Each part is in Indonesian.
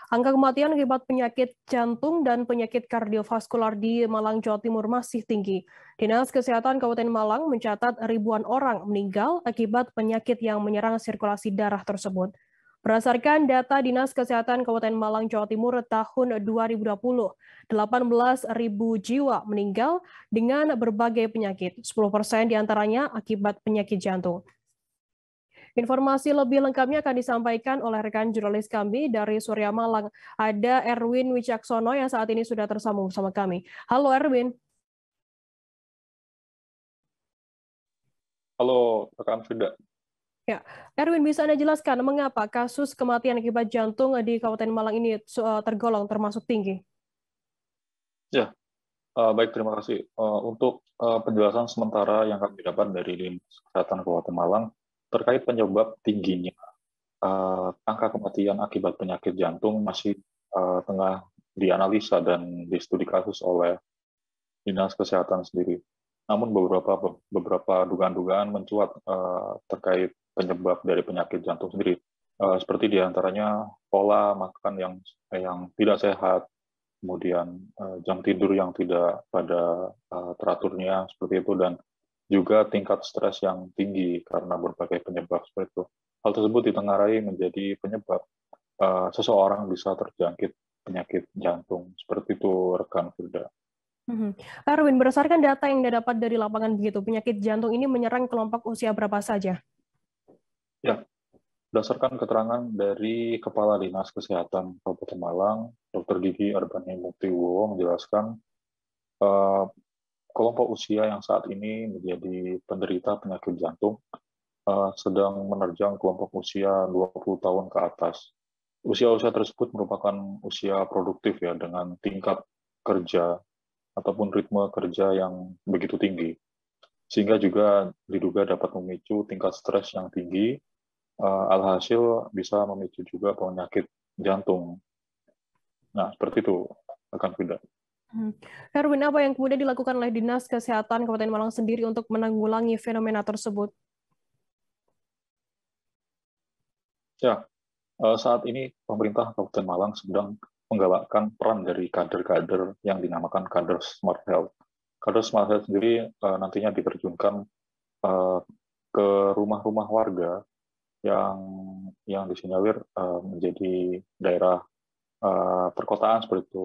Angka kematian akibat penyakit jantung dan penyakit kardiovaskular di Malang, Jawa Timur masih tinggi. Dinas Kesehatan Kabupaten Malang mencatat ribuan orang meninggal akibat penyakit yang menyerang sirkulasi darah tersebut. Berdasarkan data Dinas Kesehatan Kabupaten Malang, Jawa Timur tahun 2020, 18.000 jiwa meninggal dengan berbagai penyakit, 10% diantaranya akibat penyakit jantung. Informasi lebih lengkapnya akan disampaikan oleh rekan jurnalis kami dari Surya Malang. Ada Erwin Wicaksono yang saat ini sudah tersambung bersama kami. Halo Erwin. Halo rekan Frida. Ya, Erwin, bisa Anda jelaskan mengapa kasus kematian akibat jantung di Kabupaten Malang ini tergolong termasuk tinggi? Ya, baik, terima kasih. Untuk penjelasan sementara yang kami dapat dari Dinas Kesehatan Kabupaten Malang terkait penyebab tingginya angka kematian akibat penyakit jantung masih tengah dianalisa dan di studi kasus oleh Dinas Kesehatan sendiri. Namun beberapa dugaan-dugaan mencuat terkait penyebab dari penyakit jantung sendiri, seperti diantaranya pola makan yang tidak sehat, kemudian jam tidur yang tidak pada teraturnya seperti itu, dan juga tingkat stres yang tinggi karena berbagai penyebab seperti itu. Hal tersebut ditengarai menjadi penyebab seseorang bisa terjangkit penyakit jantung. Seperti itu, rekan Firda. Erwin, berdasarkan data yang didapat dari lapangan begitu, penyakit jantung ini menyerang kelompok usia berapa saja? Ya, berdasarkan keterangan dari Kepala Dinas Kesehatan Kabupaten Malang, Dr. Gigi Arbani Muktiwowo menjelaskan kelompok usia yang saat ini menjadi penderita penyakit jantung sedang menerjang kelompok usia 20 tahun ke atas. Usia-usia tersebut merupakan usia produktif ya, dengan tingkat kerja ataupun ritme kerja yang begitu tinggi, sehingga juga diduga dapat memicu tingkat stres yang tinggi, alhasil bisa memicu juga penyakit jantung. Nah, seperti itu, rekan Frida. Erwin, apa yang kemudian dilakukan oleh Dinas Kesehatan Kabupaten Malang sendiri untuk menanggulangi fenomena tersebut? Ya, saat ini pemerintah Kabupaten Malang sedang menggalakkan peran dari kader-kader yang dinamakan kader Smart Health. Kader Smart Health sendiri nantinya diterjunkan ke rumah-rumah warga yang disinyalir menjadi daerah perkotaan seperti itu,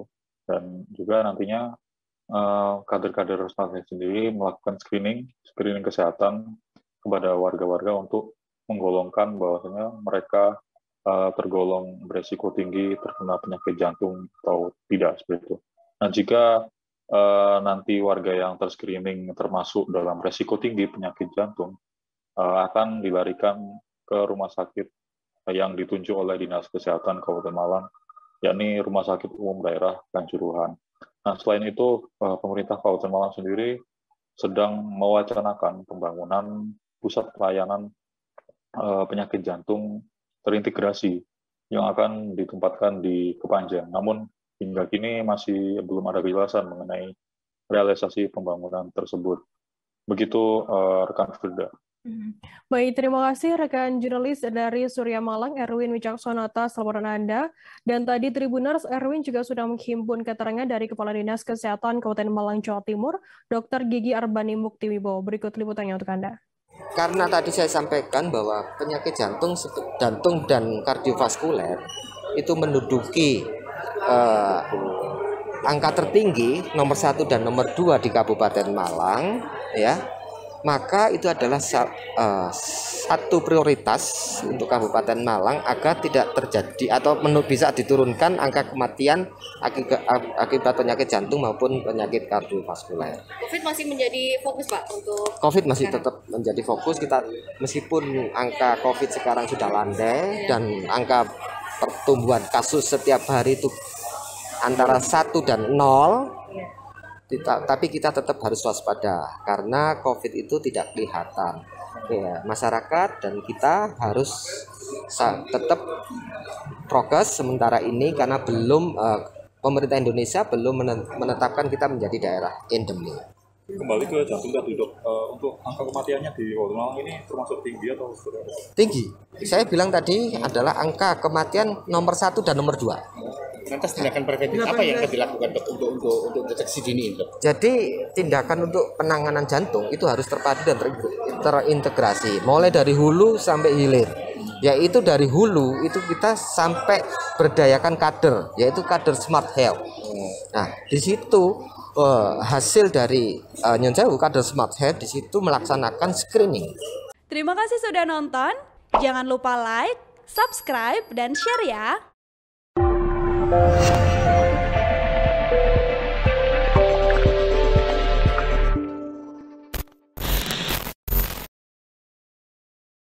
dan juga nantinya kader-kader Smart Health sendiri melakukan screening kesehatan kepada warga-warga untuk menggolongkan bahwasanya mereka tergolong beresiko tinggi terkena penyakit jantung atau tidak seperti itu. Nah, jika nanti warga yang terscreening termasuk dalam resiko tinggi penyakit jantung, akan dilarikan ke rumah sakit yang ditunjuk oleh Dinas Kesehatan Kabupaten Malang, yakni Rumah Sakit Umum Daerah Kanjuruhan. Nah, selain itu, pemerintah Kabupaten Malang sendiri sedang mewacanakan pembangunan pusat pelayanan penyakit jantung terintegrasi yang akan ditempatkan di Kepanjen. Namun hingga kini masih belum ada kejelasan mengenai realisasi pembangunan tersebut. Begitu rekan Firda. Baik, terima kasih rekan jurnalis dari Surya Malang, Erwin Wicaksono atas laporan Anda. Dan tadi Tribuners, Erwin juga sudah menghimpun keterangan dari Kepala Dinas Kesehatan Kabupaten Malang, Jawa Timur, Dr. Gigi Arbani Muktiwibowo. Berikut liputannya untuk Anda. Karena tadi saya sampaikan bahwa penyakit jantung dan kardiovaskuler itu menduduki angka tertinggi nomor 1 dan nomor 2 di Kabupaten Malang, ya, maka itu adalah satu prioritas untuk Kabupaten Malang agar tidak terjadi atau bisa diturunkan angka kematian akibat penyakit jantung maupun penyakit kardiovaskuler. COVID masih menjadi fokus, Pak, untuk COVID masih tetap menjadi fokus kita, meskipun angka COVID sekarang sudah landai dan angka pertumbuhan kasus setiap hari itu antara 1 dan 0. Tapi kita tetap harus waspada karena COVID itu tidak kelihatan. Ya, masyarakat dan kita harus tetap prokes sementara ini karena pemerintah Indonesia belum menetapkan kita menjadi daerah endemi. Kembali ke jantung tadi, Dok. Untuk angka kematiannya di Kabupaten Malang ini termasuk tinggi atau seperti apa? Tinggi. Saya bilang tadi adalah angka kematian nomor 1 dan nomor 2. Lantas tindakan preventif apa yang akan dilakukan dok untuk deteksi dini dok? Jadi tindakan untuk penanganan jantung itu harus terpadu dan terintegrasi, mulai dari hulu sampai hilir. Yaitu dari hulu itu kita sampai berdayakan kader, yaitu kader Smart Health. Nah di situ hasil dari Nyon Sewu kader Smart Health di situ melaksanakan screening. Terima kasih sudah nonton. Jangan lupa like, subscribe, dan share ya.